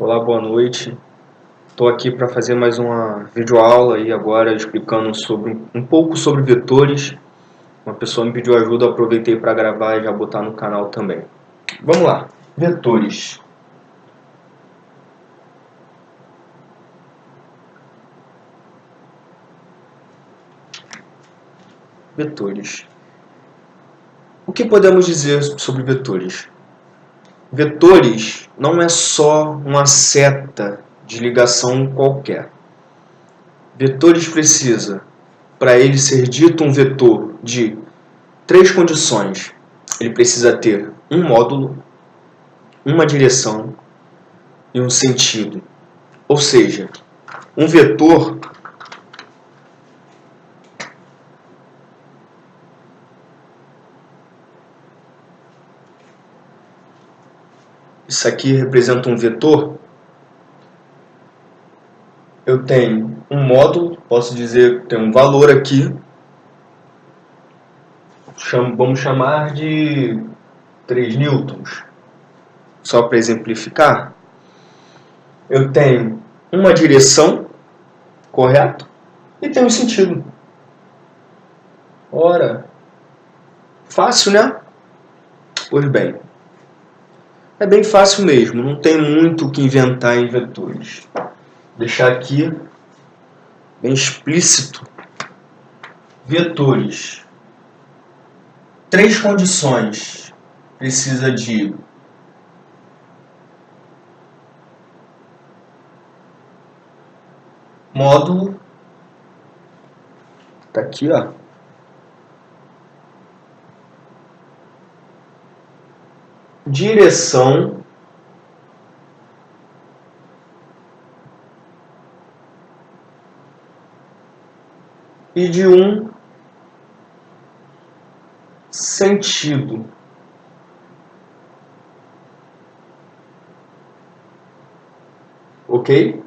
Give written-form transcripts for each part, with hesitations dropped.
Olá, boa noite. Estou aqui para fazer mais uma videoaula aí agora explicando um pouco sobre vetores. Uma pessoa me pediu ajuda, eu aproveitei para gravar e já botar no canal também. Vamos lá, vetores. Vetores. O que podemos dizer sobre vetores? Vetores não é só uma seta de ligação qualquer. Vetores precisa, para ele ser dito um vetor de três condições. Ele precisa ter um módulo, uma direção e um sentido. Ou seja, um vetor isso aqui representa um vetor. Eu tenho um módulo, posso dizer que tem um valor aqui. Vamos chamar de 3 newtons. Só para exemplificar. Eu tenho uma direção, correto? E tenho um sentido. Ora, fácil, né? Pois bem, é bem fácil mesmo, não tem muito o que inventar em vetores. Vou deixar aqui bem explícito. Vetores. Três condições. Precisa de módulo. Tá aqui, ó. Direção. E de um sentido. Ok?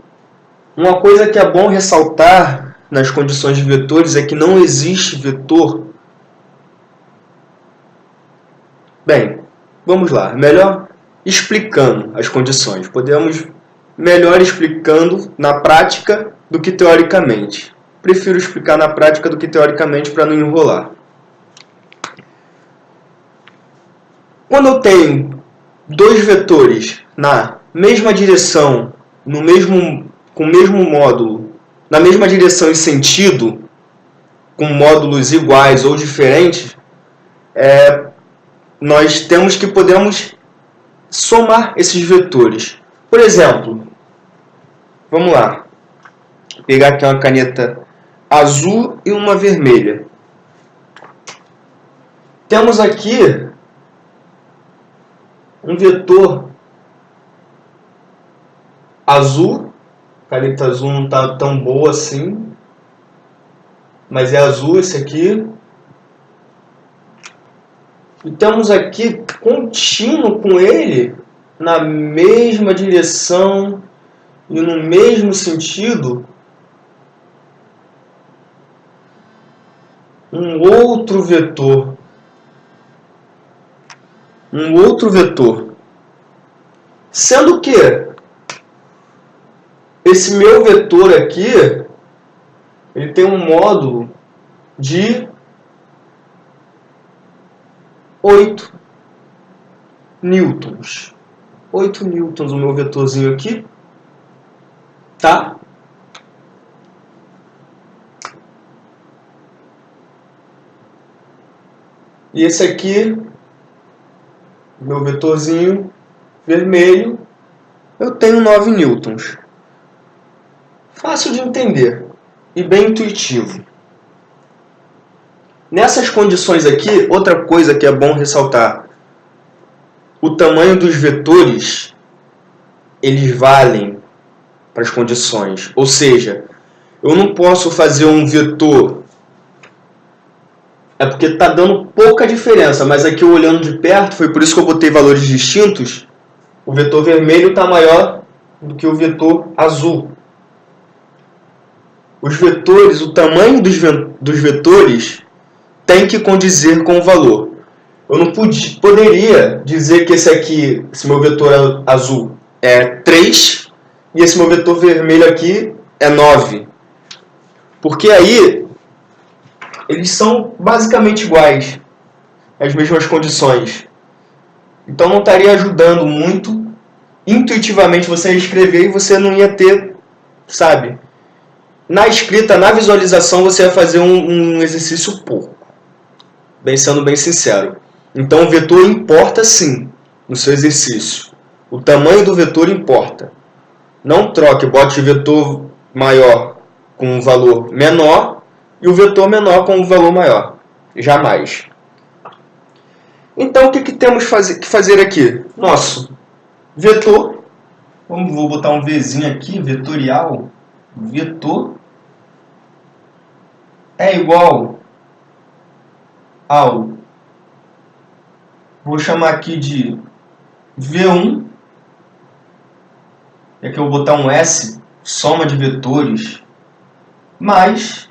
Uma coisa que é bom ressaltar nas condições de vetores é que não existe vetor. Bem, vamos lá. Melhor explicando as condições. Podemos melhor explicando na prática do que teoricamente. Prefiro explicar na prática do que teoricamente para não enrolar. Quando eu tenho dois vetores na mesma direção, com o mesmo módulo, na mesma direção e sentido, com módulos iguais ou diferentes, nós temos que podemos somar esses vetores. Por exemplo, vamos lá, vou pegar aqui uma caneta azul e uma vermelha. Temos aqui um vetor azul. A caneta azul não está tão boa assim, mas é azul esse aqui. E temos aqui contínuo com ele, na mesma direção e no mesmo sentido, um outro vetor. Sendo que esse meu vetor aqui, ele tem um módulo de 8 newtons. 8 newtons o meu vetorzinho aqui, tá? E esse aqui, meu vetorzinho vermelho, eu tenho 9 newtons. Fácil de entender e bem intuitivo. Nessas condições aqui, outra coisa que é bom ressaltar. O tamanho dos vetores, eles valem para as condições. Ou seja, eu não posso fazer um vetor... É porque está dando pouca diferença, mas aqui olhando de perto, foi por isso que eu botei valores distintos. O vetor vermelho está maior do que o vetor azul. Os vetores, o tamanho dos vetores tem que condizer com o valor. Eu não poderia dizer que esse meu vetor azul é 3 e esse meu vetor vermelho aqui é 9. Porque aí eles são basicamente iguais, as mesmas condições. Então não estaria ajudando muito intuitivamente você a escrever e você não ia ter, sabe? Na escrita, na visualização, você ia fazer um exercício porco. Sendo bem sincero. Então o vetor importa sim no seu exercício. O tamanho do vetor importa. Não troque, bote o vetor maior com um valor menor e o vetor menor com um valor maior. Jamais. Então o que temos que fazer aqui? Nosso vetor, vou botar um Vzinho aqui, vetorial, vetor é igual ao, vou chamar aqui de V1, e aqui eu vou botar um S, soma de vetores, mais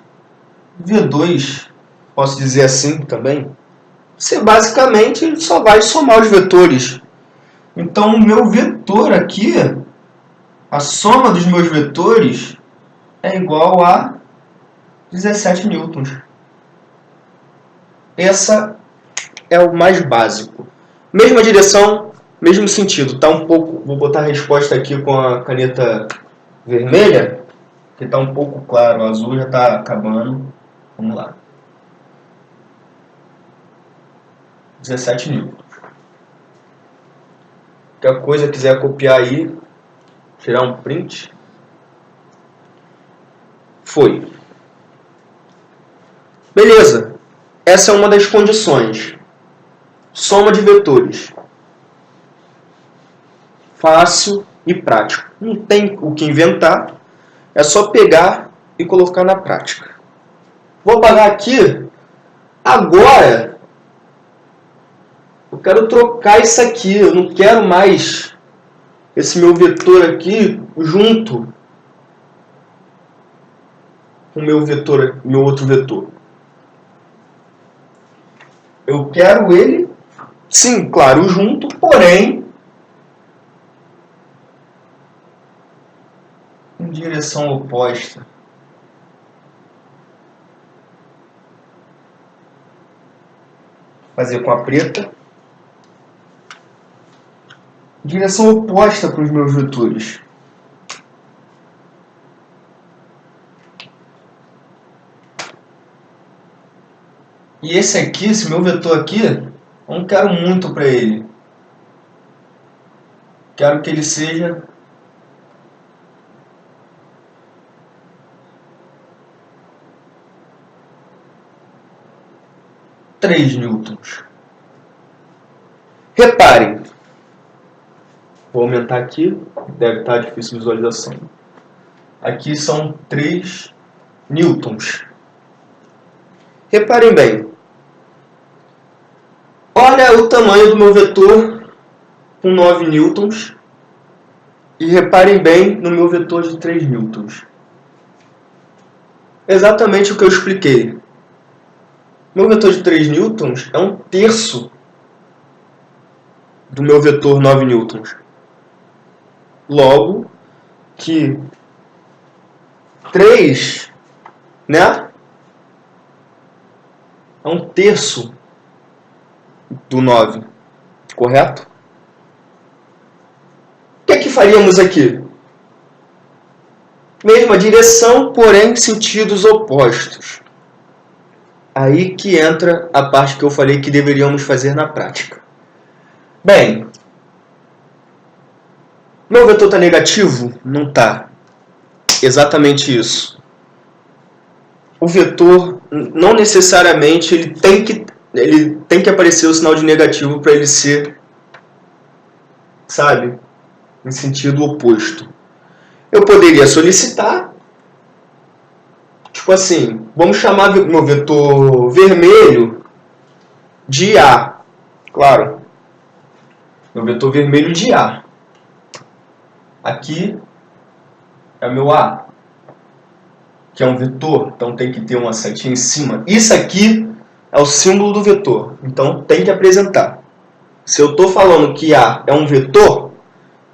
V2, posso dizer assim também. Você basicamente só vai somar os vetores. Então o meu vetor aqui, a soma dos meus vetores é igual a 17 newtons. Essa é o mais básico. Mesma direção, mesmo sentido. Tá um pouco, vou botar a resposta aqui com a caneta vermelha, que está um pouco claro, o azul já está acabando. Vamos lá. 17 newtons. Qualquer coisa quiser copiar aí, tirar um print. Foi. Beleza. Essa é uma das condições. Soma de vetores. Fácil e prático. Não tem o que inventar. É só pegar e colocar na prática. Vou apagar aqui. Agora, eu quero trocar isso aqui. Eu não quero mais esse meu vetor aqui junto com o meu outro vetor. Eu quero ele, sim, claro, junto, porém em direção oposta. Fazer com a preta. Direção oposta para os meus vetores. E esse aqui, esse meu vetor aqui, eu não quero muito para ele. Quero que ele seja três newtons. Reparem. Vou aumentar aqui, deve estar difícil a visualização. Aqui são 3 newtons. Reparem bem. Olha o tamanho do meu vetor com 9 newtons. E reparem bem no meu vetor de 3 newtons. Exatamente o que eu expliquei. Meu vetor de 3 newtons é 1/3 do meu vetor 9 newtons. Logo que 3, né? É 1/3 do 9, correto? O que é que faríamos aqui? Mesma direção, porém sentidos opostos. Aí que entra a parte que eu falei que deveríamos fazer na prática. Bem, meu vetor está negativo? Não está. Exatamente isso. O vetor, não necessariamente, ele tem que aparecer o sinal de negativo para ele ser, sabe, em sentido oposto. Eu poderia solicitar, tipo assim, vamos chamar meu vetor vermelho de A. Claro, meu vetor vermelho de A. Aqui é o meu A, que é um vetor, então tem que ter uma setinha em cima. Isso aqui é o símbolo do vetor, então tem que apresentar. Se eu estou falando que A é um vetor,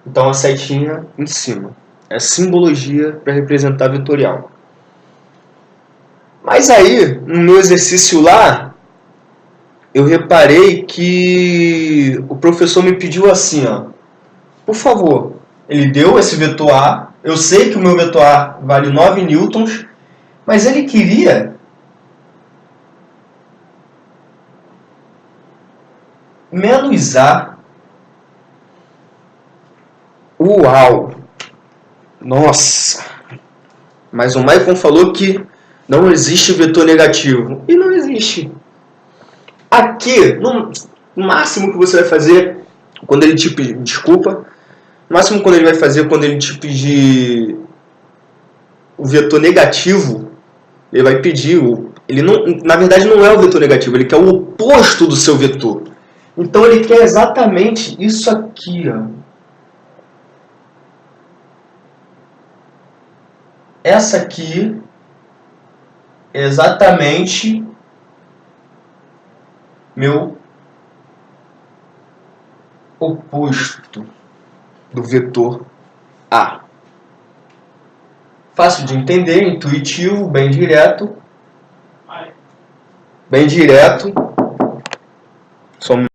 Então a setinha em cima. É simbologia para representar vetorial. Mas aí, no meu exercício lá, eu reparei que o professor me pediu assim, ó, por favor, ele deu esse vetor A, eu sei que o meu vetor A vale 9 newtons, mas ele queria menos A. Uau! Nossa! Mas o Maicon falou que não existe vetor negativo. E não existe. Aqui, no máximo que você vai fazer quando ele te pedir, desculpa, no máximo quando ele vai fazer quando ele te pedir o vetor negativo, ele vai pedir ele não, na verdade não é o vetor negativo, ele quer o oposto do seu vetor. Então ele quer exatamente isso aqui, ó. Essa aqui é exatamente meu oposto do vetor A. Fácil de entender, intuitivo, bem direto. Bem direto. Só um...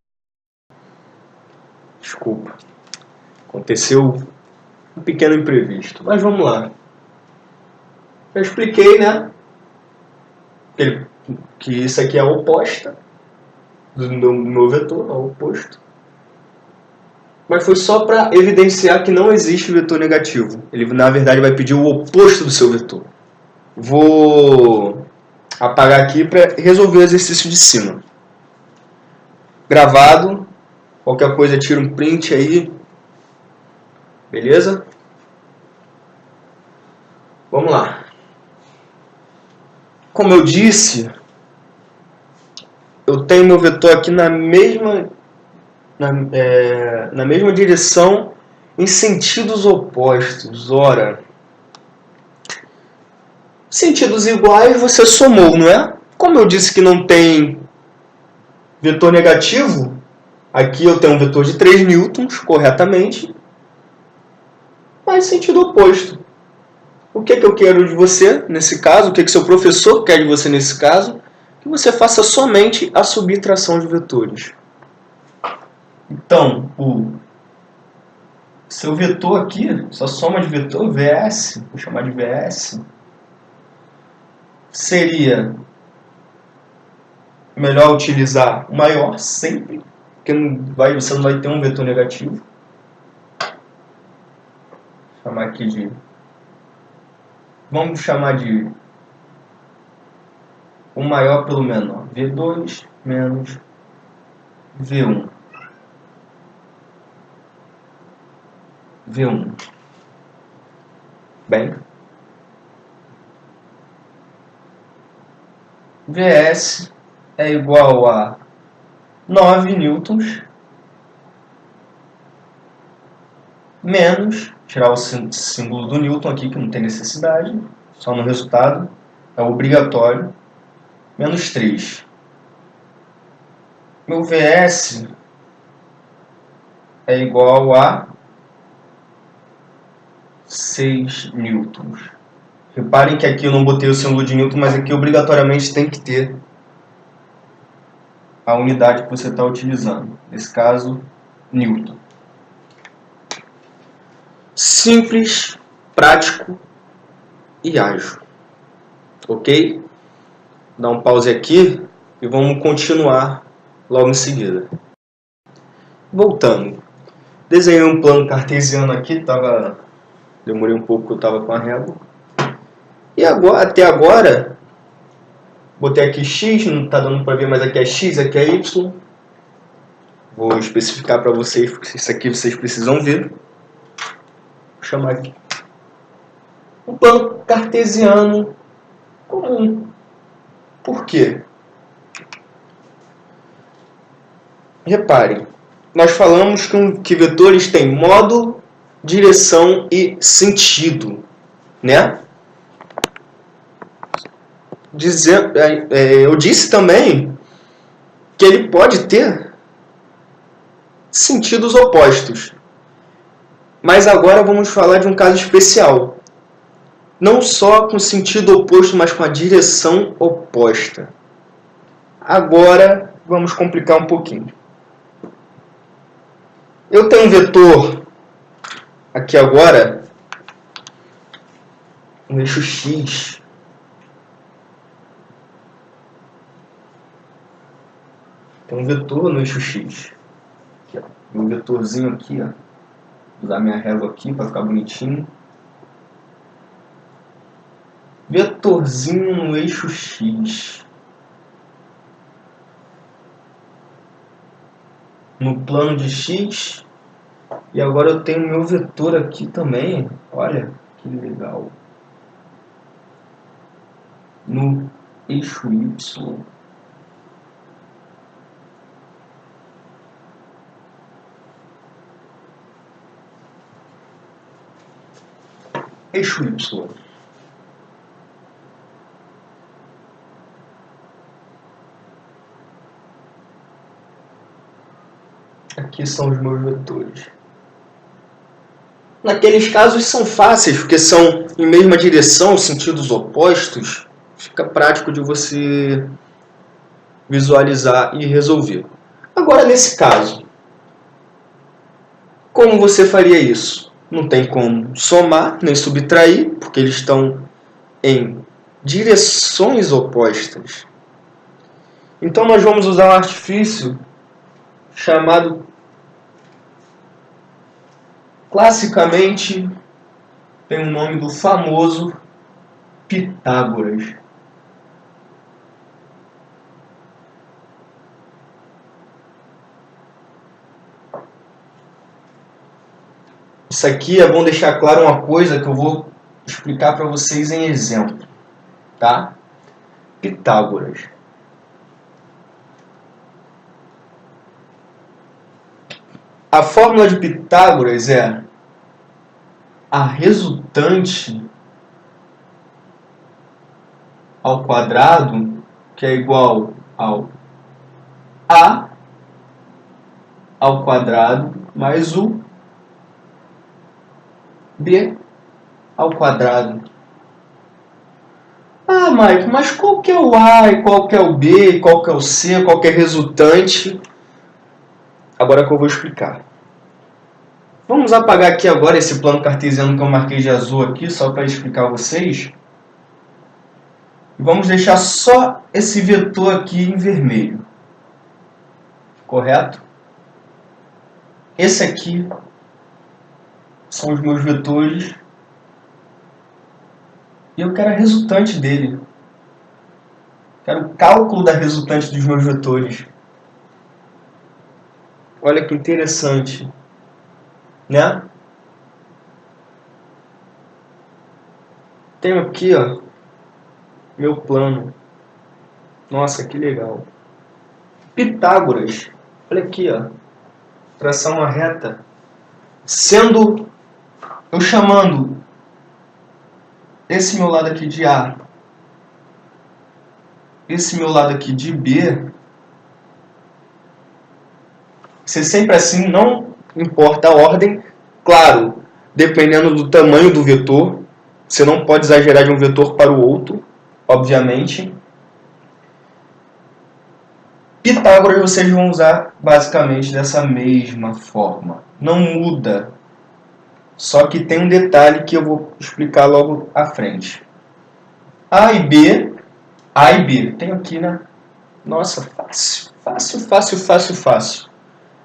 Desculpa. Aconteceu um pequeno imprevisto. Mas vamos lá. Eu expliquei, né? Que isso aqui é a oposta do meu vetor, é o oposto. Mas foi só para evidenciar que não existe vetor negativo. Ele, na verdade, vai pedir o oposto do seu vetor. Vou apagar aqui para resolver o exercício de cima. Gravado. Qualquer coisa, tira um print aí. Beleza? Vamos lá. Como eu disse, eu tenho meu vetor aqui na mesma direção em sentidos opostos. Ora, sentidos iguais você somou, não é? Como eu disse que não tem vetor negativo, aqui eu tenho um vetor de 3 newtons, corretamente, mas sentido oposto. O que eu quero de você nesse caso? O que seu professor quer de você nesse caso? Que você faça somente a subtração de vetores. Então, o seu vetor aqui, sua soma de vetor, VS, vou chamar de VS, seria melhor utilizar o maior sempre, porque você não vai ter um vetor negativo. Vou chamar aqui de... Vamos chamar de o maior pelo menor. V2 menos V1. V1. Bem. VS é igual a 9 newtons menos, tirar o símbolo do Newton aqui, que não tem necessidade, só no resultado, é obrigatório, menos 3. Meu VS é igual a 6 newtons. Reparem que aqui eu não botei o símbolo de Newton, mas aqui obrigatoriamente tem que ter a unidade que você está utilizando. Nesse caso, Newton. Simples, prático e ágil. Ok? Dá um pause aqui e vamos continuar logo em seguida. Voltando. Desenhei um plano cartesiano aqui, demorei um pouco, eu estava com a régua. E agora, até agora, botei aqui x, não está dando para ver, mas aqui é x, aqui é y. Vou especificar para vocês, porque isso aqui vocês precisam ver. Vou chamar aqui um plano cartesiano comum. Por quê? Reparem, nós falamos que vetores têm módulo, direção e sentido, né? Eu disse também que ele pode ter sentidos opostos. Mas agora vamos falar de um caso especial. Não só com sentido oposto, mas com a direção oposta. Agora vamos complicar um pouquinho. Eu tenho um vetor aqui agora, um eixo X. Tem um vetor no eixo X. Aqui, ó. Um vetorzinho aqui, ó. Vou usar minha régua aqui para ficar bonitinho. Vetorzinho no eixo X. No plano de X. E agora eu tenho meu vetor aqui também. Olha que legal. No eixo Y. Eixo Y. Aqui são os meus vetores. Naqueles casos são fáceis, porque são em mesma direção, sentidos opostos. Fica prático de você visualizar e resolver. Agora, nesse caso, como você faria isso? Não tem como somar nem subtrair, porque eles estão em direções opostas. Então, nós vamos usar um artifício chamado, classicamente, tem o nome do famoso Pitágoras. Isso aqui é bom deixar claro uma coisa que eu vou explicar para vocês em exemplo, tá? Pitágoras. A fórmula de Pitágoras é a resultante ao quadrado, que é igual ao A ao quadrado mais o B ao quadrado. Ah, Maico, mas qual que é o A e qual que é o B, qual que é o C, qual que é resultante? Agora que eu vou explicar. Vamos apagar aqui agora esse plano cartesiano que eu marquei de azul aqui, só para explicar a vocês. E vamos deixar só esse vetor aqui em vermelho. Correto? Esse aqui são os meus vetores. E eu quero a resultante dele. Quero o cálculo da resultante dos meus vetores. Olha que interessante, né? Tenho aqui, ó, meu plano. Nossa, que legal. Pitágoras. Olha aqui, ó. Traçar uma reta. Sendo eu chamando esse meu lado aqui de A, esse meu lado aqui de B, ser sempre assim, não importa a ordem, claro, dependendo do tamanho do vetor, você não pode exagerar de um vetor para o outro, obviamente. Pitágoras vocês vão usar basicamente dessa mesma forma, não muda, só que tem um detalhe que eu vou explicar logo à frente. A e B, tenho aqui, né? Nossa, fácil.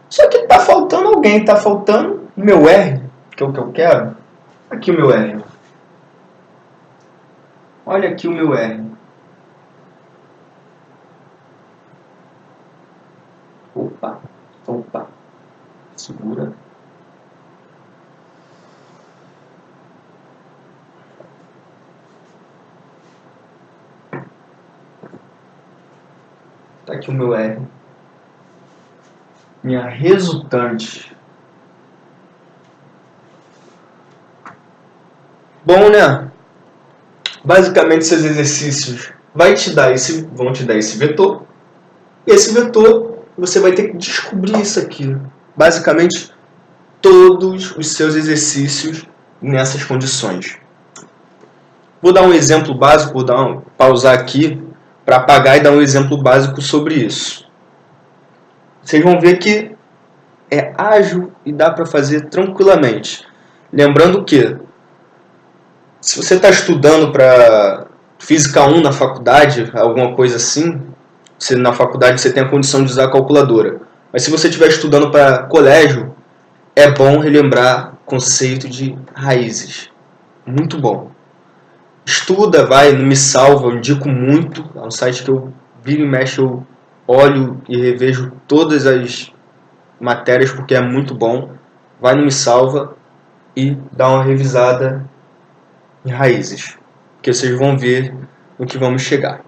Só que tá faltando alguém, tá faltando meu R, que é o que eu quero. Aqui o meu R. Olha aqui o meu R. Opa. Segura. Tá aqui o meu R. Minha resultante. Bom, né? Basicamente, esses exercícios vão te dar esse vetor. E esse vetor, você vai ter que descobrir isso aqui. Basicamente, todos os seus exercícios nessas condições. Vou dar um exemplo básico, pausar aqui para apagar e dar um exemplo básico sobre isso. Vocês vão ver que é ágil e dá para fazer tranquilamente. Lembrando que, se você está estudando para Física 1 na faculdade, alguma coisa assim, na faculdade você tem a condição de usar a calculadora. Mas se você estiver estudando para colégio, é bom relembrar o conceito de raízes. Muito bom. Estuda, vai, não me salva, eu indico muito. É um site que eu viro e mexo, eu olho e revejo todas as matérias porque é muito bom. Vai no Me Salva e dá uma revisada em raízes, que vocês vão ver no que vamos chegar.